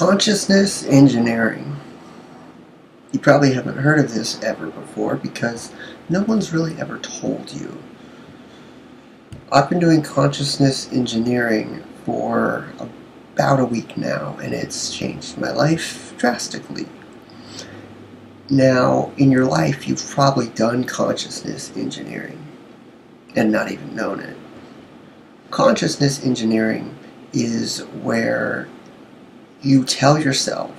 Consciousness engineering. You probably haven't heard of this ever before because no one's really ever told you. I've been doing consciousness engineering for about a week now, and it's changed my life drastically. Now, in your life, you've probably done consciousness engineering and not even known it. Consciousness engineering is where you tell yourself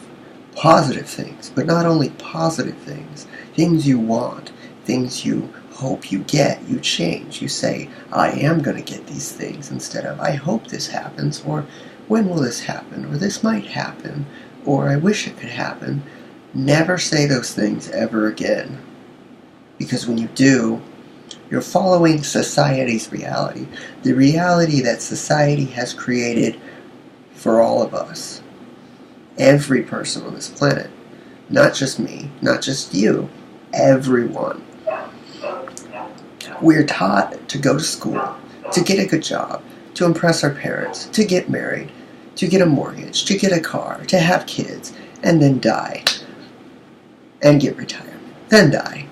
positive things, but not only positive things, things you want, things you hope you get, you change. You say, I am going to get these things, instead of, I hope this happens, or when will this happen, or this might happen, or I wish it could happen. Never say those things ever again. Because when you do, you're following society's reality. The reality that society has created for all of us. Every person on this planet. Not just me, not just you. Everyone. We're taught to go to school, to get a good job, to impress our parents, to get married, to get a mortgage, to get a car, to have kids, and then die. And get retirement. Then die.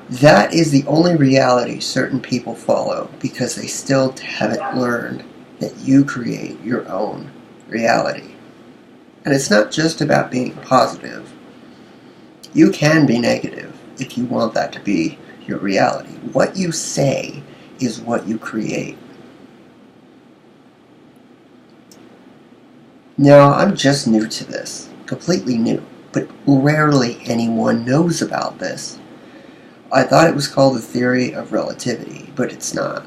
That is the only reality certain people follow because they still haven't learned that you create your own reality. And it's not just about being positive. You can be negative if you want that to be your reality. What you say is what you create. Now, I'm just new to this. Completely new. But rarely anyone knows about this. I thought it was called the theory of relativity, but it's not.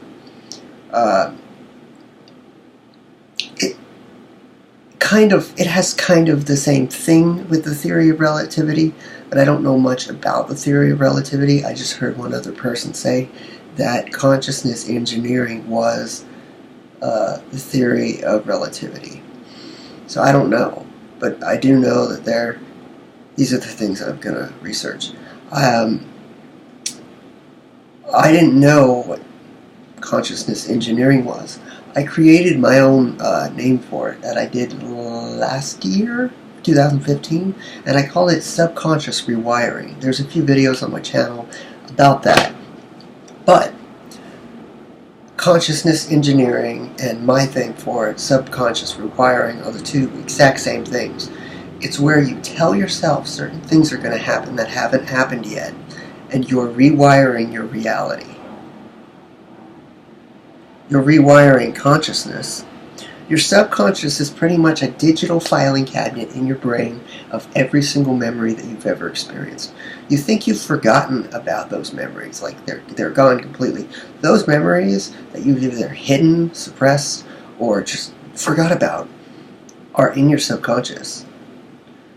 It has kind of the same thing with the theory of relativity, but I don't know much about the theory of relativity. I just heard one other person say that consciousness engineering was the theory of relativity. So I don't know, but I do know that these are the things I'm going to research. I didn't know what consciousness engineering was. I created my own name for it that I did last year, 2015, and I called it subconscious rewiring. There's a few videos on my channel about that. But consciousness engineering and my thing for it, subconscious rewiring, are the two exact same things. It's where you tell yourself certain things are going to happen that haven't happened yet, and you're rewiring your reality. You're rewiring consciousness. Your subconscious is pretty much a digital filing cabinet in your brain of every single memory that you've ever experienced. You think you've forgotten about those memories, like they're gone completely. Those memories that you've either hidden, suppressed, or just forgot about are in your subconscious.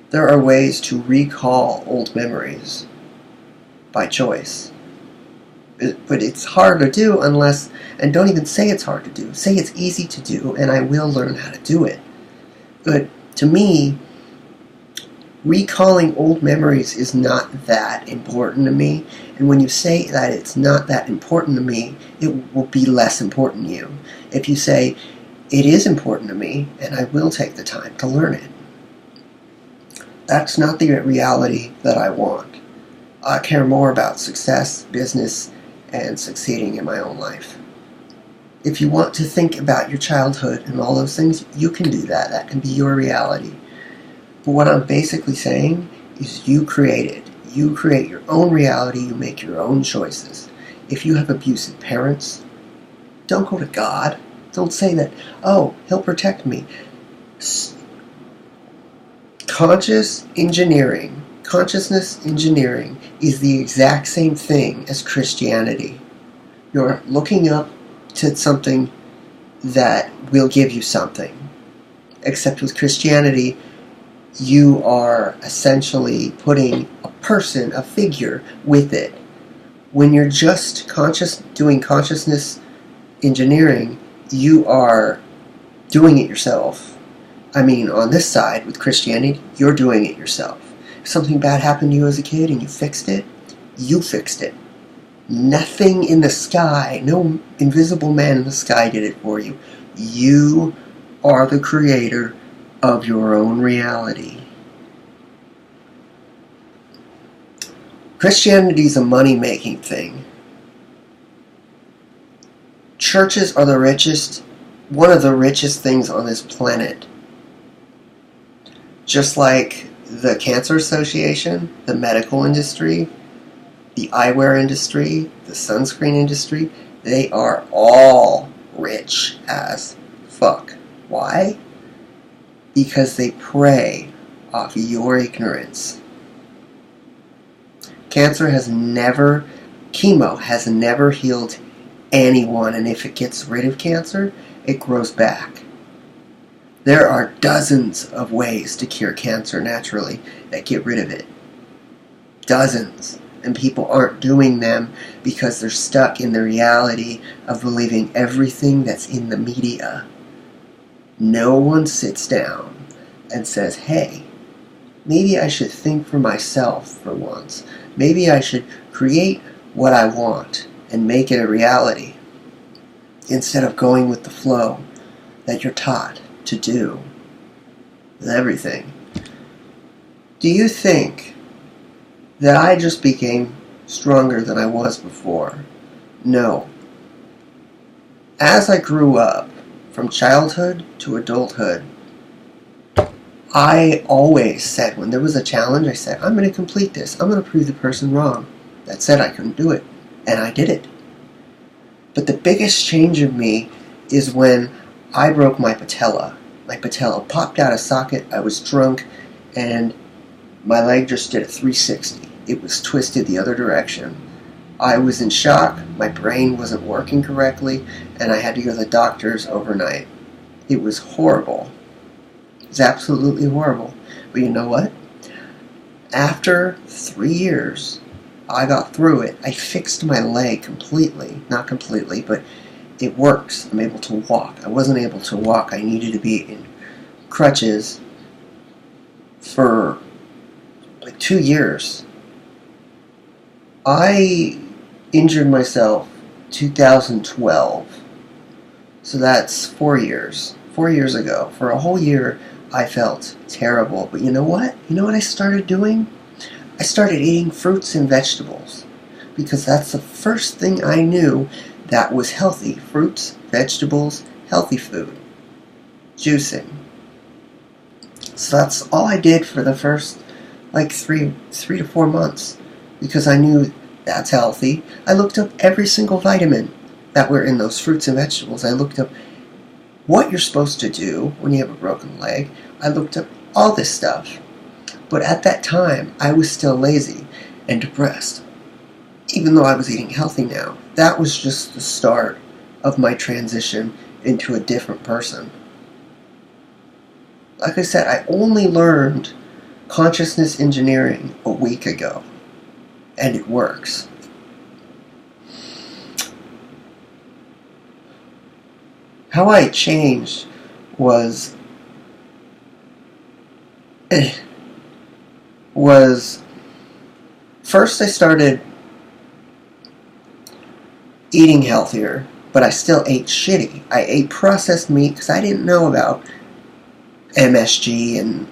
There are ways to recall old memories by choice. But it's hard to do unless, and don't even say it's hard to do. Say it's easy to do, and I will learn how to do it. But to me, recalling old memories is not that important to me. And when you say that it's not that important to me, it will be less important to you. If you say, it is important to me, and I will take the time to learn it. That's not the reality that I want. I care more about success, business, and succeeding in my own life. If you want to think about your childhood and all those things, you can do that. That can be your reality. But what I'm basically saying is you create it. You create your own reality. You make your own choices. If you have abusive parents, don't go to God. Don't say that, oh, He'll protect me. Consciousness engineering is the exact same thing as Christianity. You're looking up to something that will give you something. Except with Christianity, you are essentially putting a person, a figure, with it. When you're just doing consciousness engineering, you are doing it yourself. I mean, on this side, with Christianity, you're doing it yourself. If something bad happened to you as a kid and you fixed it, you fixed it. Nothing in the sky, no invisible man in the sky did it for you. You are the creator of your own reality. Christianity is a money-making thing. Churches are one of the richest things on this planet. Just like the Cancer Association, the medical industry, the eyewear industry, the sunscreen industry, they are all rich as fuck. Why? Because they prey off your ignorance. Chemo has never healed anyone, and if it gets rid of cancer, it grows back. There are dozens of ways to cure cancer naturally that get rid of it. Dozens. And people aren't doing them because they're stuck in the reality of believing everything that's in the media. No one sits down and says, hey, maybe I should think for myself for once. Maybe I should create what I want and make it a reality instead of going with the flow that you're taught to do with everything. Do you think that I just became stronger than I was before? No. As I grew up, from childhood to adulthood, I always said, when there was a challenge, I said, I'm going to complete this. I'm going to prove the person wrong that said I couldn't do it. And I did it. But the biggest change in me is when I broke my patella. My patella popped out of socket. I was drunk, and my leg just did a 360. It was twisted the other direction. I was in shock, my brain wasn't working correctly, and I had to go to the doctors overnight. It was horrible. It was absolutely horrible. But you know what? After 3 years, I got through it. I fixed my leg completely. Not completely, but it works. I'm able to walk. I wasn't able to walk. I needed to be in crutches for like 2 years. I injured myself 2012. So that's 4 years. 4 years ago. For a whole year, I felt terrible. But you know what? You know what I started doing? I started eating fruits and vegetables. Because that's the first thing I knew that was healthy. Fruits, vegetables, healthy food. Juicing. So that's all I did for the first three to 4 months, because I knew that's healthy. I looked up every single vitamin that were in those fruits and vegetables. I looked up what you're supposed to do when you have a broken leg. I looked up all this stuff. But at that time, I was still lazy and depressed, even though I was eating healthy now. That was just the start of my transition into a different person. Like I said, I only learned consciousness engineering a week ago, and it works. How I changed was first I started eating healthier, but I still ate shitty. I ate processed meat because I didn't know about MSG and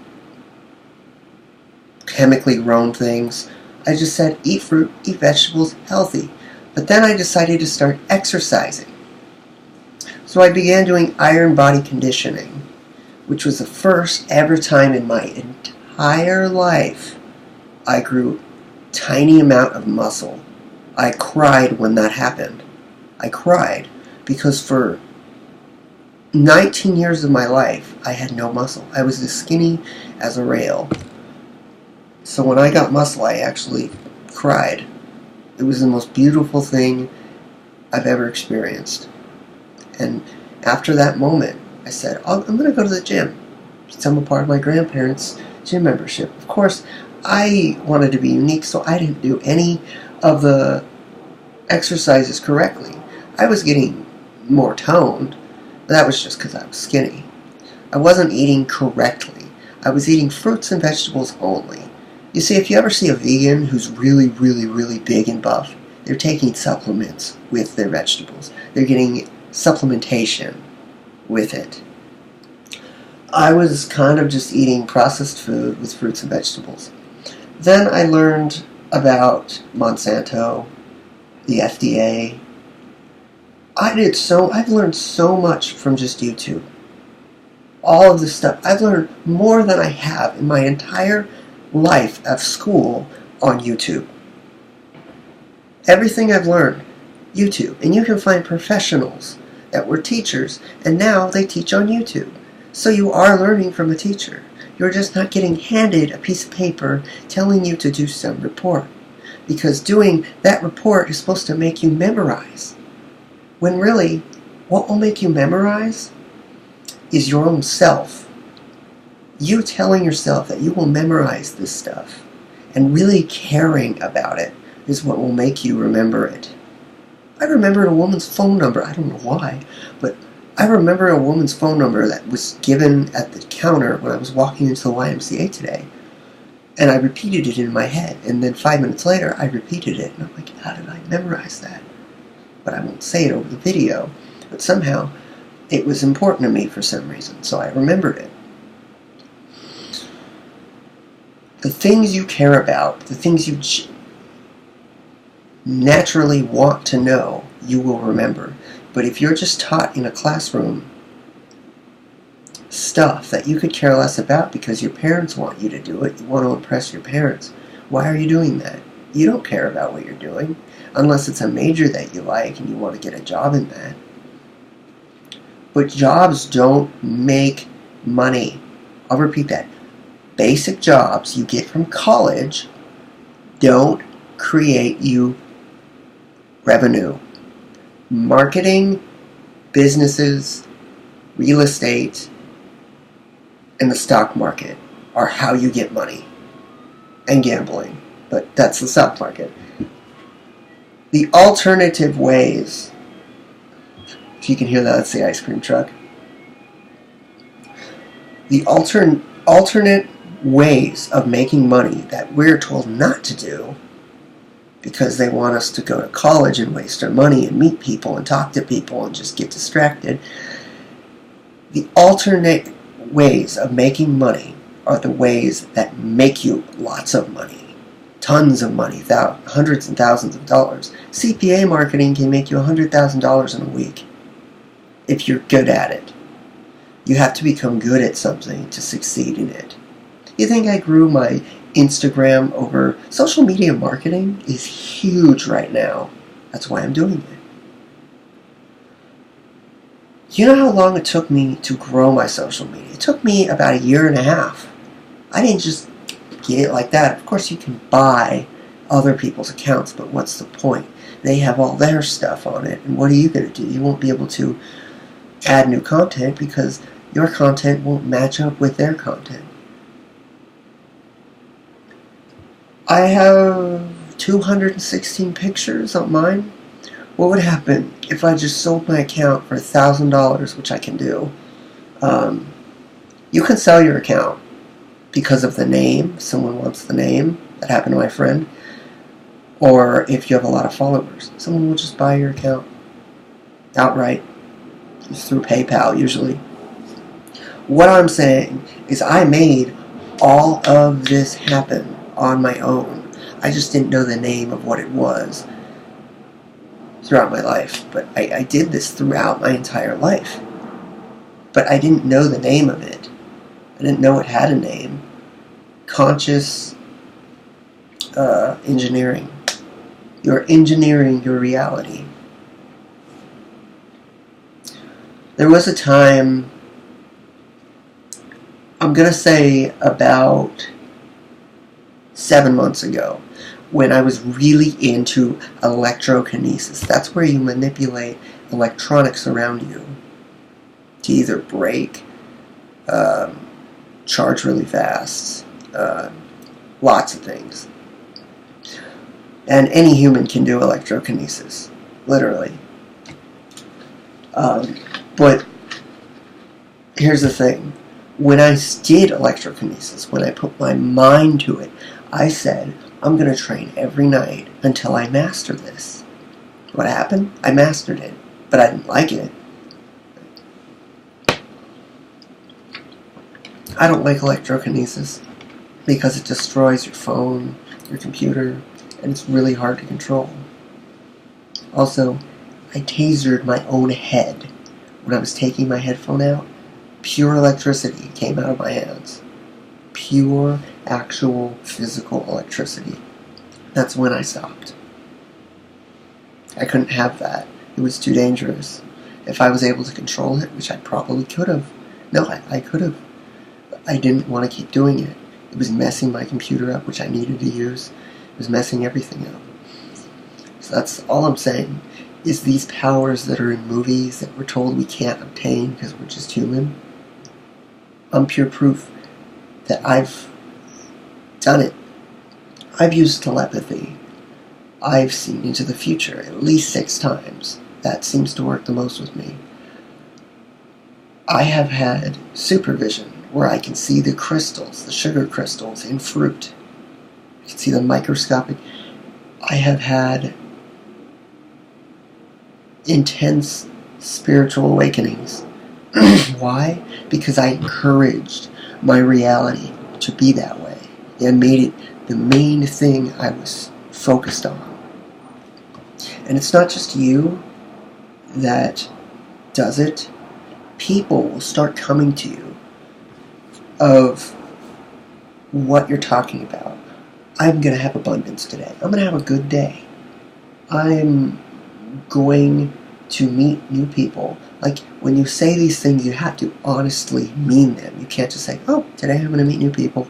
chemically grown things. I just said, eat fruit, eat vegetables, healthy. But then I decided to start exercising. So I began doing iron body conditioning, which was the first ever time in my entire life I grew a tiny amount of muscle. I cried when that happened. I cried because for 19 years of my life, I had no muscle. I was as skinny as a rail. So when I got muscle, I actually cried. It was the most beautiful thing I've ever experienced. And after that moment, I said, I'm going to go to the gym. I'm a part of my grandparents' gym membership. Of course, I wanted to be unique, so I didn't do any of the exercises correctly. I was getting more toned, but that was just because I was skinny. I wasn't eating correctly. I was eating fruits and vegetables only. You see, if you ever see a vegan who's really, really, really big and buff, they're taking supplements with their vegetables. They're getting supplementation with it. I was kind of just eating processed food with fruits and vegetables. Then I learned about Monsanto, the FDA. I've learned so much from just YouTube. All of this stuff. I've learned more than I have in my entire life of school on YouTube. Everything I've learned, YouTube. And you can find professionals that were teachers, and now they teach on YouTube. So you are learning from a teacher. You're just not getting handed a piece of paper telling you to do some report. Because doing that report is supposed to make you memorize. When really, what will make you memorize is your own self. You telling yourself that you will memorize this stuff and really caring about it is what will make you remember it. I remembered a woman's phone number. I don't know why, but I remember a woman's phone number that was given at the counter when I was walking into the YMCA today. And I repeated it in my head. And then 5 minutes later, I repeated it. And I'm like, how did I memorize that? But I won't say it over the video. But somehow, it was important to me for some reason. So I remembered it. The things you care about, the things you naturally want to know, you will remember. But if you're just taught in a classroom stuff that you could care less about because your parents want you to do it, you want to impress your parents, why are you doing that? You don't care about what you're doing unless it's a major that you like and you want to get a job in that. But jobs don't make money. I'll repeat that. Basic jobs you get from college don't create you revenue. Marketing, businesses, real estate, and the stock market are how you get money. And gambling. But that's the stock market. The alternative ways, if you can hear that, that's the ice cream truck. The alternate ways of making money that we're told not to do because they want us to go to college and waste our money and meet people and talk to people and just get distracted. The alternate ways of making money are the ways that make you lots of money. Tons of money, hundreds and thousands of dollars. CPA marketing can make you $100,000 in a week if you're good at it. You have to become good at something to succeed in it. You think I grew my Instagram over? Social media marketing is huge right now. That's why I'm doing it. You know how long it took me to grow my social media? It took me about 1.5 years. I didn't just get it like that. Of course you can buy other people's accounts, but what's the point? They have all their stuff on it, and what are you going to do? You won't be able to add new content because your content won't match up with their content. I have 216 pictures on mine. What would happen if I just sold my account for $1,000, which I can do? You can sell your account because of the name. Someone wants the name. That happened to my friend. Or if you have a lot of followers, someone will just buy your account outright. It's through PayPal usually. What I'm saying is I made all of this happen on my own. I just didn't know the name of what it was throughout my life. But I did this throughout my entire life. But I didn't know the name of it. I didn't know it had a name. Conscious engineering. You're engineering your reality. There was a time, I'm going to say about 7 months ago, when I was really into electrokinesis. That's where you manipulate electronics around you to either break, charge really fast, lots of things. And any human can do electrokinesis, literally. But here's the thing. When I did electrokinesis, when I put my mind to it, I said, I'm going to train every night until I master this. What happened? I mastered it, but I didn't like it. I don't like electrokinesis because it destroys your phone, your computer, and it's really hard to control. Also, I tasered my own head when I was taking my headphone out. Pure electricity came out of my hands. Pure, actual, physical electricity. That's when I stopped. I couldn't have that. It was too dangerous. If I was able to control it, which I probably could have. No, I could have. But I didn't want to keep doing it. It was messing my computer up, which I needed to use. It was messing everything up. So that's all I'm saying, is these powers that are in movies that we're told we can't obtain because we're just human. I'm pure proof that I've done it. I've used telepathy. I've seen into the future at least 6 times. That seems to work the most with me. I have had supervision, where I can see the crystals, the sugar crystals in fruit. I can see them microscopic. I have had intense spiritual awakenings. Why? Because I encouraged my reality to be that way and made it the main thing I was focused on. And it's not just you that does it. People will start coming to you of what you're talking about. I'm going to have abundance today. I'm going to have a good day. I'm going to meet new people. Like, when you say these things, you have to honestly mean them. You can't just say, oh, today I'm going to meet new people,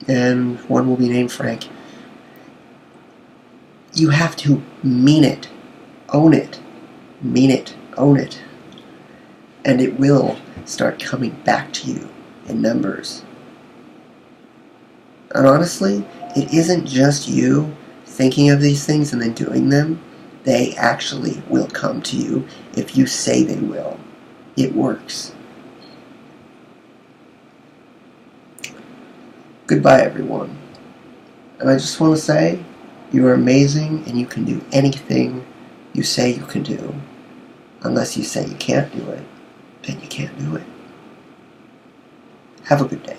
and one will be named Frank. You have to mean it. Own it. Mean it. Own it. And it will start coming back to you in numbers. And honestly, it isn't just you thinking of these things and then doing them. They actually will come to you if you say they will. It works. Goodbye, everyone. And I just want to say, you are amazing and you can do anything you say you can do. Unless you say you can't do it, then you can't do it. Have a good day.